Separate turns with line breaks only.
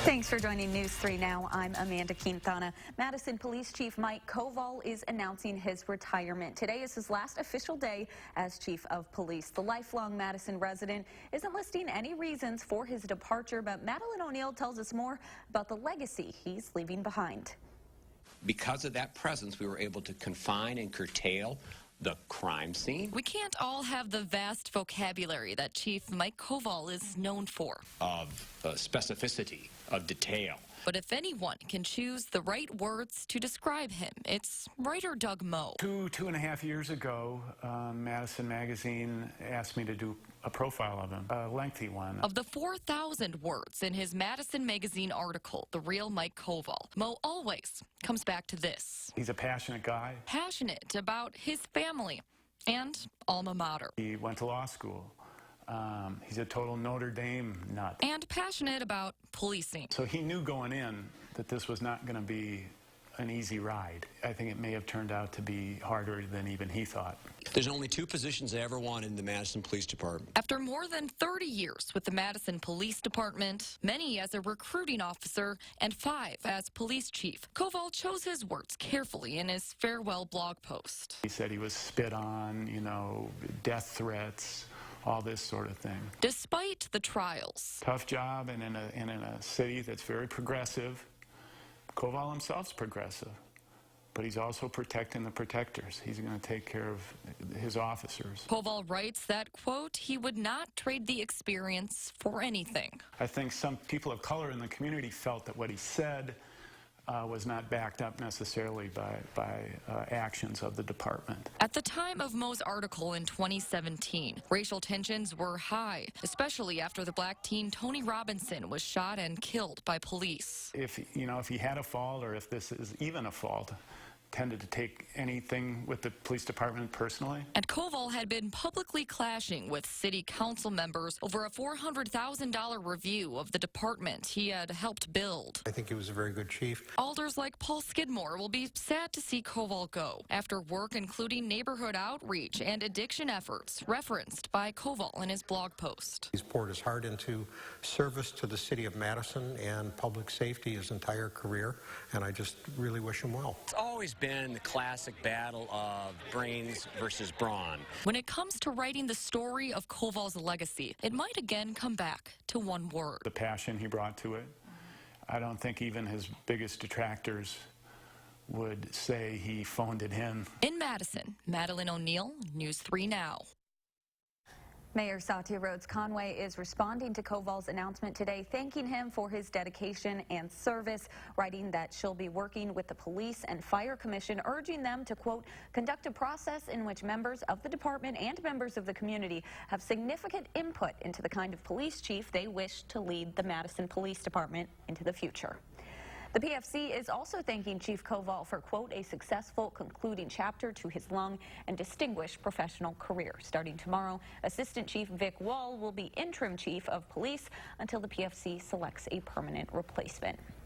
Thanks for joining News 3 Now. I'm Amanda Quintana. Madison Police Chief Mike Koval is announcing his retirement. Today is his last official day as Chief of Police. The lifelong Madison resident isn't listing any reasons for his departure, but Madeline O'Neill tells us more about the legacy he's leaving behind.
Because of that presence, we were able to confine and curtail the crime scene.
We can't all have the vast vocabulary that Chief Mike Koval is known for.
Of specificity, of detail.
But if anyone can choose the right words to describe him, it's writer Doug Moe.
Two and a half years ago, Madison Magazine asked me to do a profile of him, a lengthy one.
Of the 4,000 words in his Madison Magazine article, The Real Mike Koval, Moe always comes back to this.
He's a passionate guy.
Passionate about his family and alma mater.
He went to law school. He's a total Notre Dame nut.
And passionate about policing.
So he knew going in that this was not going to be an easy ride. I think it may have turned out to be harder than even he thought.
There's only two positions I ever wanted in the Madison Police Department.
After more than 30 years with the Madison Police Department, many as a recruiting officer and 5 as police chief, Koval chose his words carefully in his farewell blog post.
He said he was spit on, death threats, all this sort of thing.
Despite the trials.
Tough job, and in a city that's very progressive. Koval himself's progressive, but he's also protecting the protectors. He's going to take care of his officers.
Koval writes that, quote, he would not trade the experience for anything.
I think some people of color in the community felt that what he said was not backed up necessarily by actions of the department.
At the time of Moe's article in 2017, racial tensions were high, especially after the black teen Tony Robinson was shot and killed by police.
If he had a fault, or if this is even a fault, tended to take anything with the police department personally.
And Koval had been publicly clashing with city council members over a $400,000 review of the department he had helped build.
I think he was a very good chief.
Alders like Paul Skidmore will be sad to see Koval go after work including neighborhood outreach and addiction efforts referenced by Koval in his blog post.
He's poured his heart into service to the city of Madison and public safety his entire career, and I just really wish him well.
It's always been the classic battle of brains versus brawn.
When it comes to writing the story of Koval's legacy, it might again come back to one word.
The passion he brought to it. I don't think even his biggest detractors would say he phoned it in.
In Madison, Madeline O'Neill, News 3 Now.
Mayor Satya Rhodes Conway is responding to Koval's announcement today, thanking him for his dedication and service, writing that she'll be working with the Police and Fire Commission, urging them to, quote, conduct a process in which members of the department and members of the community have significant input into the kind of police chief they wish to lead the Madison Police Department into the future. The PFC is also thanking Chief Koval for, quote, a successful concluding chapter to his long and distinguished professional career. Starting tomorrow, Assistant Chief Vic Wall will be interim chief of police until the PFC selects a permanent replacement.